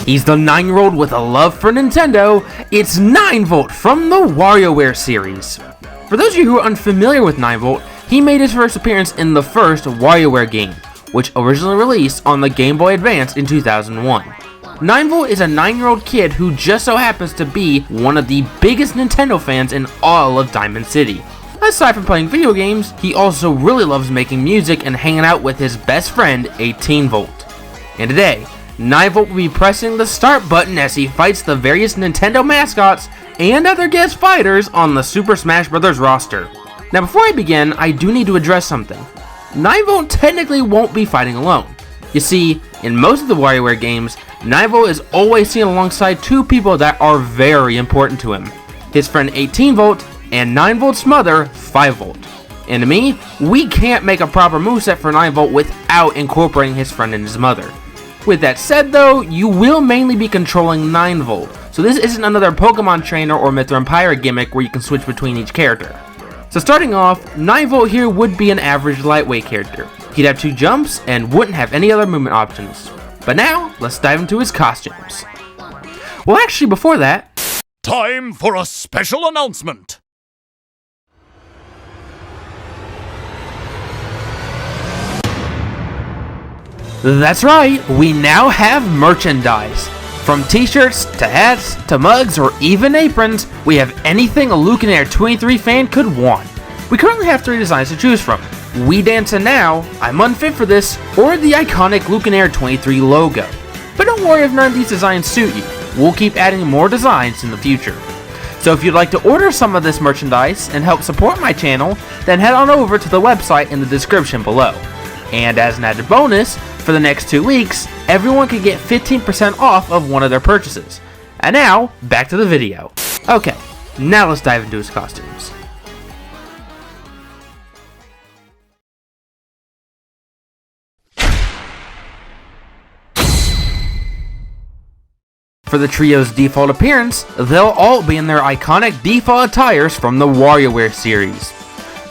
He's the 9-year-old with a love for Nintendo. It's 9V from the WarioWare series. For those of you who are unfamiliar with 9V, he made his first appearance in the first WarioWare game, which originally released on the Game Boy Advance in 2001. 9V is a 9-year-old kid who just so happens to be one of the biggest Nintendo fans in all of Diamond City. Aside from playing video games, he also really loves making music and hanging out with his best friend, 18V. And today, 9V will be pressing the start button as he fights the various Nintendo mascots and other guest fighters on the Super Smash Bros. Roster. Now before I begin, I do need to address something. 9V technically won't be fighting alone. You see, in most of the WarioWare games, 9V is always seen alongside two people that are very important to him. His friend 18V and 9V's mother, 5V. And to me, we can't make a proper moveset for 9V without incorporating his friend and his mother. With that said though, you will mainly be controlling 9V, so this isn't another Pokemon trainer or Myth or Empire gimmick where you can switch between each character. So starting off, 9V here would be an average lightweight character. He'd have 2 jumps and wouldn't have any other movement options. But now, let's dive into his costumes. Well actually before that, time for a special announcement! That's right, we now have merchandise. From t-shirts, to hats, to mugs, or even aprons, we have anything a Lucanair 23 fan could want. We currently have 3 designs to choose from. We Dancin' Now, I'm Unfit for This, or the iconic Lucanair 23 logo. But don't worry if none of these designs suit you, we'll keep adding more designs in the future. So if you'd like to order some of this merchandise and help support my channel, then head on over to the website in the description below. And as an added bonus, for the next 2 weeks, everyone can get 15% off of one of their purchases. And now, back to the video. Okay, now let's dive into his costumes. For the trio's default appearance, they'll all be in their iconic default attires from the WarioWare series.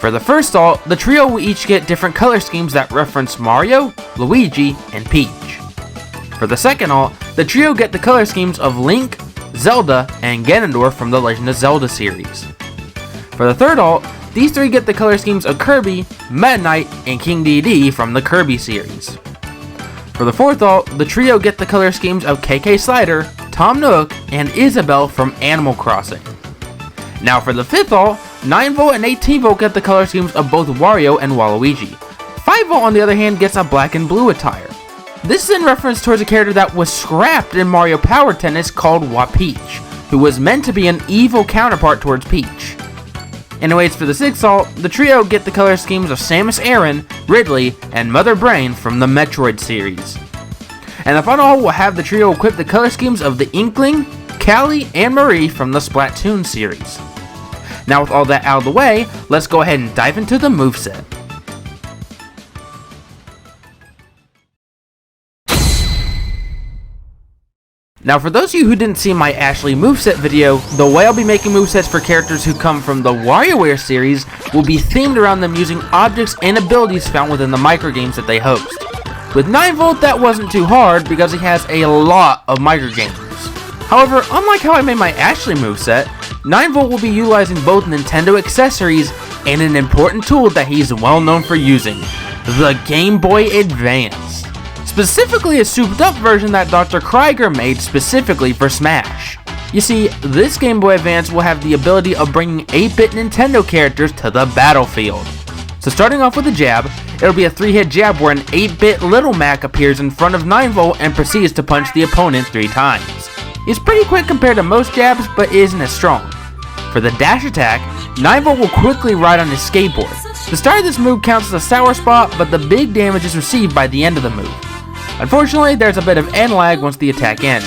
For the first alt, the trio will each get different color schemes that reference Mario, Luigi, and Peach. For the second alt, the trio get the color schemes of Link, Zelda, and Ganondorf from the Legend of Zelda series. For the third alt, these 3 get the color schemes of Kirby, Meta Knight, and King Dedede from the Kirby series. For the fourth alt, the trio get the color schemes of KK Slider, Tom Nook, and Isabelle from Animal Crossing. Now for the fifth alt, 9V and 18V get the color schemes of both Wario and Waluigi. 5V on the other hand gets a black and blue attire. This is in reference towards a character that was scrapped in Mario Power Tennis called Wapeach, who was meant to be an evil counterpart towards Peach. Anyways, for the sixth alt, the trio get the color schemes of Samus Aran, Ridley, and Mother Brain from the Metroid series. And the final alt will have the trio equip the color schemes of the Inkling, Callie, and Marie from the Splatoon series. Now with all that out of the way, let's go ahead and dive into the moveset. Now for those of you who didn't see my Ashley moveset video, the way I'll be making movesets for characters who come from the WarioWare series will be themed around them using objects and abilities found within the microgames that they host. With 9V that wasn't too hard because he has a lot of microgames. However, unlike how I made my Ashley moveset, 9V will be utilizing both Nintendo accessories and an important tool that he's well known for using, the Game Boy Advance. Specifically a souped up version that Dr. Krieger made specifically for Smash. You see, this Game Boy Advance will have the ability of bringing 8-bit Nintendo characters to the battlefield. So starting off with a jab, it'll be a 3-hit jab where an 8-bit Little Mac appears in front of 9V and proceeds to punch the opponent 3 times. It's pretty quick compared to most jabs, but isn't as strong. For the dash attack, 9V will quickly ride on his skateboard. The start of this move counts as a sour spot, but the big damage is received by the end of the move. Unfortunately, there's a bit of end lag once the attack ends.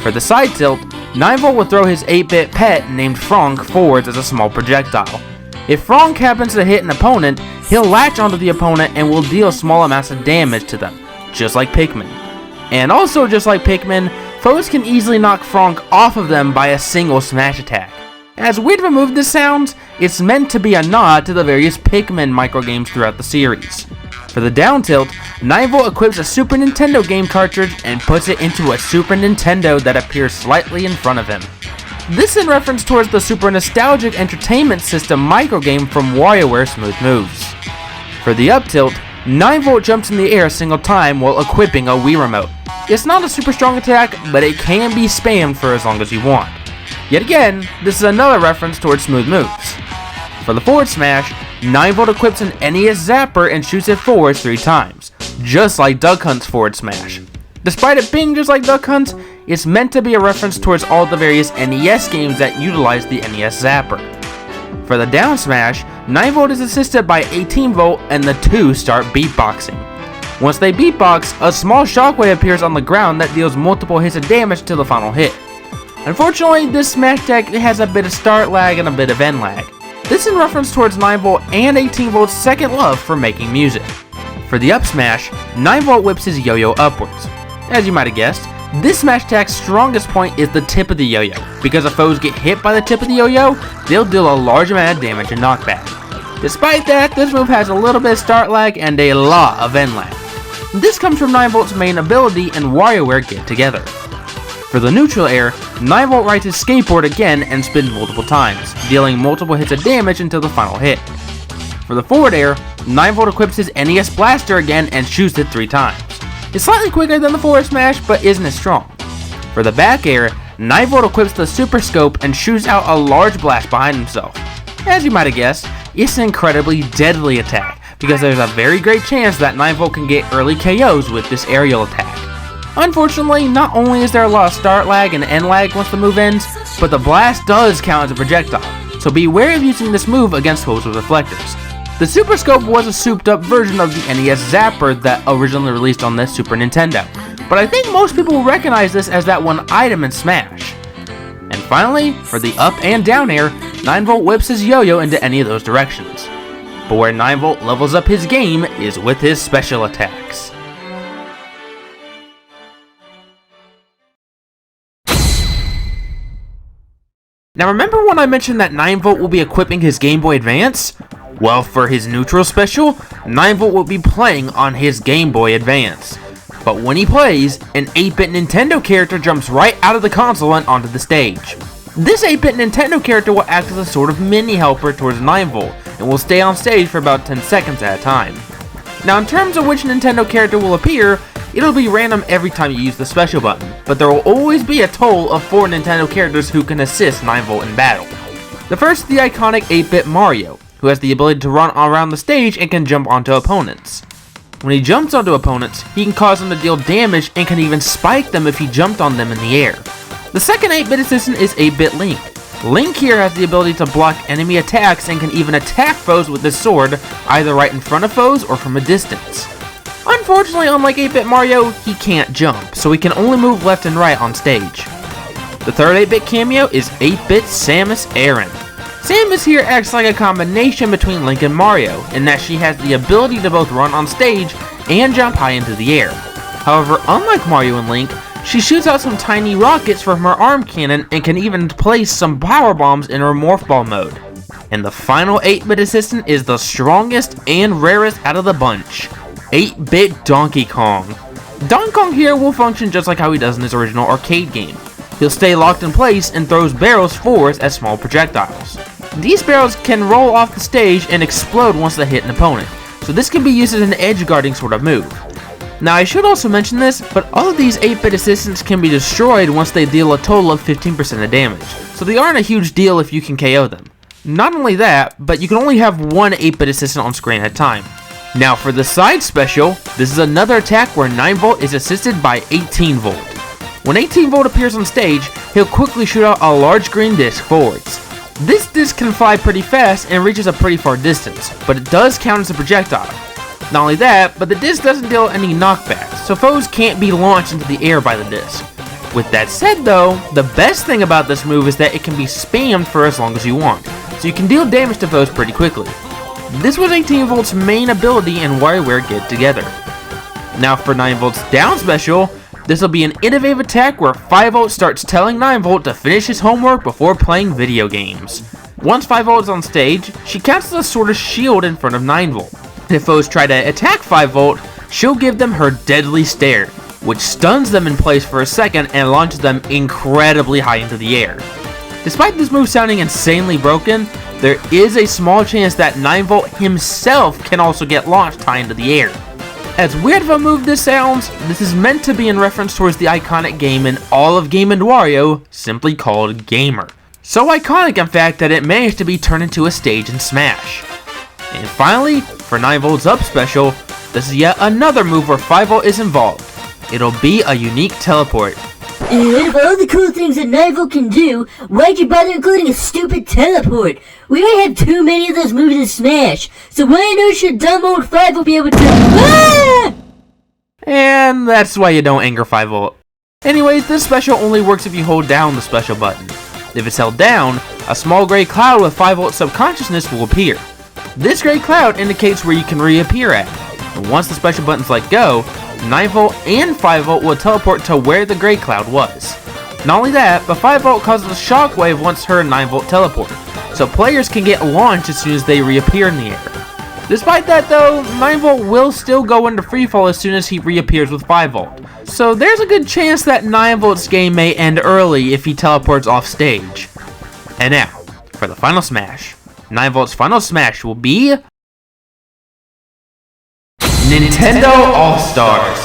For the side tilt, 9V will throw his 8-bit pet named Franck forwards as a small projectile. If Franck happens to hit an opponent, he'll latch onto the opponent and will deal small amounts of damage to them, just like Pikmin. And also just like Pikmin, foes can easily knock Franck off of them by a single smash attack. As weird of a move this sounds, it's meant to be a nod to the various Pikmin microgames throughout the series. For the down tilt, 9V equips a Super Nintendo game cartridge and puts it into a Super Nintendo that appears slightly in front of him. This in reference towards the super nostalgic entertainment system microgame from WarioWare Smooth Moves. For the up tilt, 9V jumps in the air a single time while equipping a Wii remote. It's not a super strong attack, but it can be spammed for as long as you want. Yet again, this is another reference towards Smooth Moves. For the forward smash, 9V equips an NES Zapper and shoots it forwards 3 times, just like Duck Hunt's forward smash. Despite it being just like Duck Hunt, it's meant to be a reference towards all the various NES games that utilize the NES Zapper. For the down smash, 9V is assisted by 18V and the two start beatboxing. Once they beatbox, a small shockwave appears on the ground that deals multiple hits of damage to the final hit. Unfortunately, this smash deck has a bit of start lag and a bit of end lag. This in reference towards 9V and 18V's second love for making music. For the up smash, 9V whips his yo-yo upwards. As you might have guessed, this smash attack's strongest point is the tip of the yo-yo, because if foes get hit by the tip of the yo-yo, they'll deal a large amount of damage and knockback. Despite that, this move has a little bit of start lag and a lot of end lag. This comes from 9V's main ability and WarioWare Get Together. For the neutral air, 9V rides his skateboard again and spins multiple times, dealing multiple hits of damage until the final hit. For the forward air, 9V equips his NES Blaster again and shoots it 3 times. It's slightly quicker than the forward smash, but isn't as strong. For the back air, 9V equips the Super Scope and shoots out a large blast behind himself. As you might have guessed, it's an incredibly deadly attack, because there's a very great chance that 9V can get early KOs with this aerial attack. Unfortunately, not only is there a lot of start lag and end lag once the move ends, but the blast does count as a projectile, so be wary of using this move against foes with reflectors. The Super Scope was a souped up version of the NES Zapper that originally released on the Super Nintendo, but I think most people will recognize this as that one item in Smash. And finally, for the up and down air, 9V whips his yo-yo into any of those directions. But where 9V levels up his game is with his special attacks. Now remember when I mentioned that 9V will be equipping his Game Boy Advance? Well, for his neutral special, 9V will be playing on his Game Boy Advance. But when he plays, an 8-bit Nintendo character jumps right out of the console and onto the stage. This 8-bit Nintendo character will act as a sort of mini helper towards 9V, and will stay on stage for about 10 seconds at a time. Now in terms of which Nintendo character will appear, it'll be random every time you use the special button, but there will always be a total of 4 Nintendo characters who can assist 9V in battle. The first is the iconic 8-bit Mario, who has the ability to run around the stage and can jump onto opponents. When he jumps onto opponents, he can cause them to deal damage and can even spike them if he jumped on them in the air. The second 8-bit assistant is 8-bit Link. Link here has the ability to block enemy attacks and can even attack foes with his sword, either right in front of foes or from a distance. Unfortunately, unlike 8-bit Mario, he can't jump, so he can only move left and right on stage. The third 8-bit cameo is 8-bit Samus Aran. Samus here acts like a combination between Link and Mario, in that she has the ability to both run on stage and jump high into the air. However, unlike Mario and Link, she shoots out some tiny rockets from her arm cannon and can even place some power bombs in her morph ball mode. And the final 8-bit assistant is the strongest and rarest out of the bunch, 8-bit Donkey Kong. Donkey Kong here will function just like how he does in his original arcade game. He'll stay locked in place and throws barrels forwards as small projectiles. These barrels can roll off the stage and explode once they hit an opponent, so this can be used as an edge guarding sort of move. Now I should also mention this, but all of these 8-bit assistants can be destroyed once they deal a total of 15% of damage, so they aren't a huge deal if you can KO them. Not only that, but you can only have one 8-bit assistant on screen at a time. Now for the side special, this is another attack where 9V is assisted by 18V. When 18V appears on stage, he'll quickly shoot out a large green disc forwards. This disc can fly pretty fast and reaches a pretty far distance, but it does count as a projectile. Not only that, but the disc doesn't deal any knockback, so foes can't be launched into the air by the disc. With that said though, the best thing about this move is that it can be spammed for as long as you want, so you can deal damage to foes pretty quickly. This was 18Volt's main ability in WarioWare Get Together. Now for 9Volt's down special, this will be an innovative attack where 5Volt starts telling 9Volt to finish his homework before playing video games. Once 5Volt is on stage, she casts a sort of shield in front of 9Volt. If foes try to attack 5Volt, she'll give them her deadly stare, which stuns them in place for a second and launches them incredibly high into the air. Despite this move sounding insanely broken, there is a small chance that 9Volt himself can also get launched high into the air. As weird of a move this sounds, this is meant to be in reference towards the iconic game in all of Game & Wario, simply called Gamer. So iconic in fact that it managed to be turned into a stage in Smash. And finally, for 9Volt's up special, this is yet another move where 5Volt is involved. It'll be a unique teleport. Out of all the cool things that 9Volt can do, why'd you bother including a stupid teleport? We already have too many of those moves in Smash, so why on earth should dumb old 5Volt be able to— Ah! And that's why you don't anger 5Volt. Anyways, this special only works if you hold down the special button. If it's held down, a small gray cloud with 5Volt subconsciousness will appear. This gray cloud indicates where you can reappear at. And once the special button's let go, 9Volt and 5Volt will teleport to where the gray cloud was. Not only that, but 5Volt causes a shockwave once her 9Volt teleport, so players can get launched as soon as they reappear in the air. Despite that though, 9Volt will still go into freefall as soon as he reappears with 5Volt, so there's a good chance that 9Volt's game may end early if he teleports off stage. And now, for the final smash. 9Volt's final smash will be Nintendo All-Stars.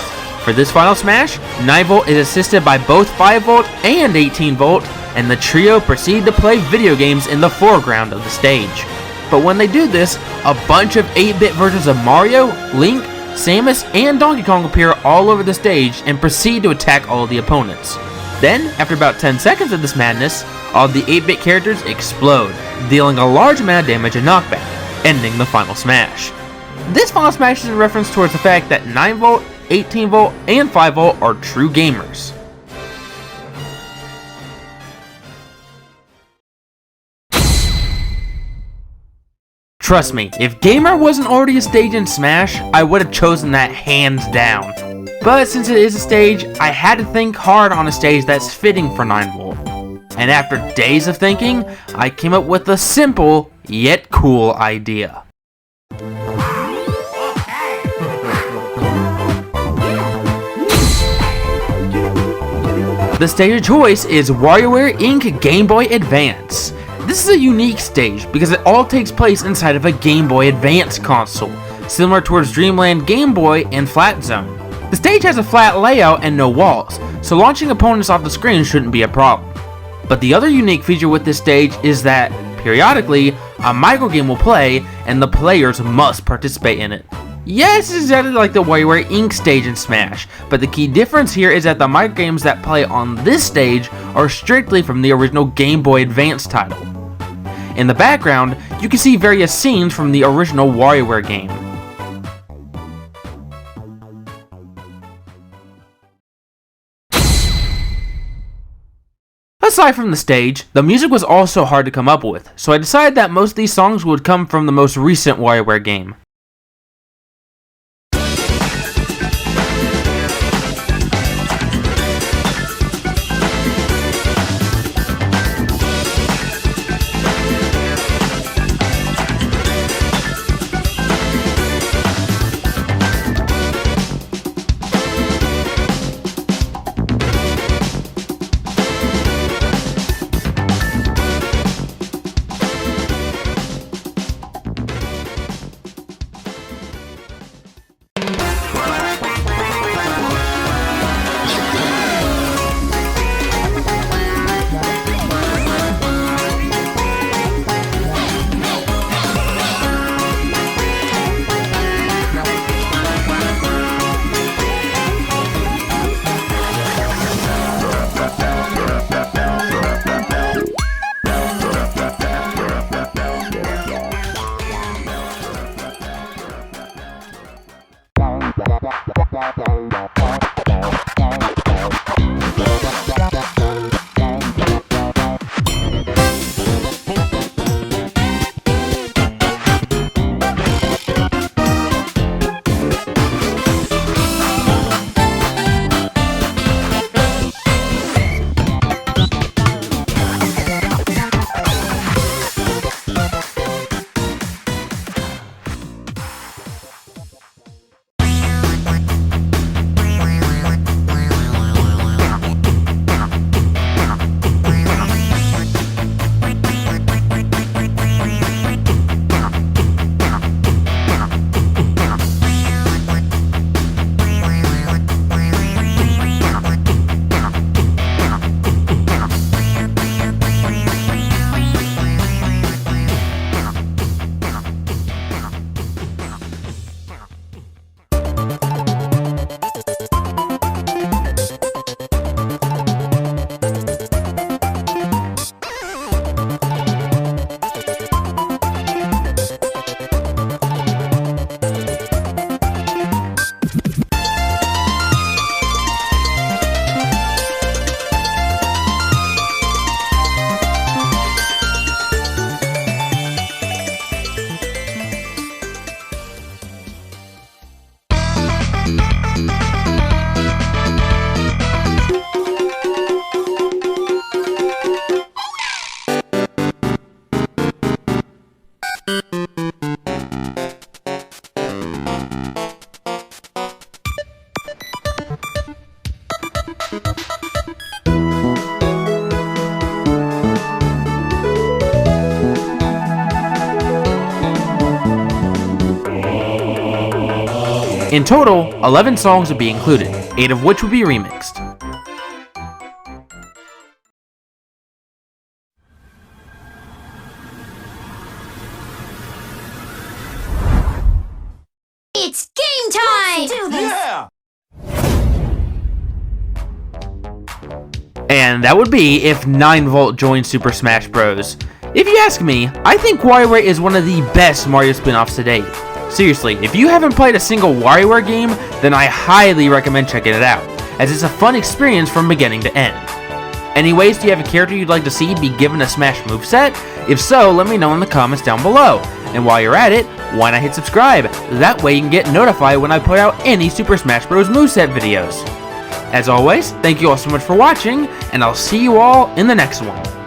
For this final smash, 9Volt is assisted by both 5Volt and 18Volt, and the trio proceed to play video games in the foreground of the stage. But when they do this, a bunch of 8-bit versions of Mario, Link, Samus, and Donkey Kong appear all over the stage and proceed to attack all of the opponents. Then, after about 10 seconds of this madness, all of the 8-bit characters explode, dealing a large amount of damage and knockback, ending the final smash. This final smash is in reference towards the fact that 9Volt, 18Volt, and 5Volt are true gamers. Trust me, if Gamer wasn't already a stage in Smash, I would have chosen that hands down. But since it is a stage, I had to think hard on a stage that's fitting for 9Volt. And after days of thinking, I came up with a simple, yet cool idea. The stage of choice is WarioWare Inc. Game Boy Advance. This is a unique stage because it all takes place inside of a Game Boy Advance console, similar towards Dreamland Game Boy and Flat Zone. The stage has a flat layout and no walls, so launching opponents off the screen shouldn't be a problem. But the other unique feature with this stage is that, periodically, a microgame will play and the players must participate in it. Yes, it's exactly like the WarioWare Inc. stage in Smash, but the key difference here is that the microgames that play on this stage are strictly from the original Game Boy Advance title. In the background, you can see various scenes from the original WarioWare game. Aside from the stage, the music was also hard to come up with, so I decided that most of these songs would come from the most recent WarioWare game. In total, 11 songs would be included, 8 of which would be remixed. It's game time! Do this. Yeah! And that would be if 9V joined Super Smash Bros. If you ask me, I think WarioWare is one of the best Mario spin-offs to date. Seriously, if you haven't played a single WarioWare game, then I highly recommend checking it out, as it's a fun experience from beginning to end. Anyways, do you have a character you'd like to see be given a Smash moveset? If so, let me know in the comments down below. And while you're at it, why not hit subscribe? That way you can get notified when I put out any Super Smash Bros. Moveset videos. As always, thank you all so much for watching, and I'll see you all in the next one.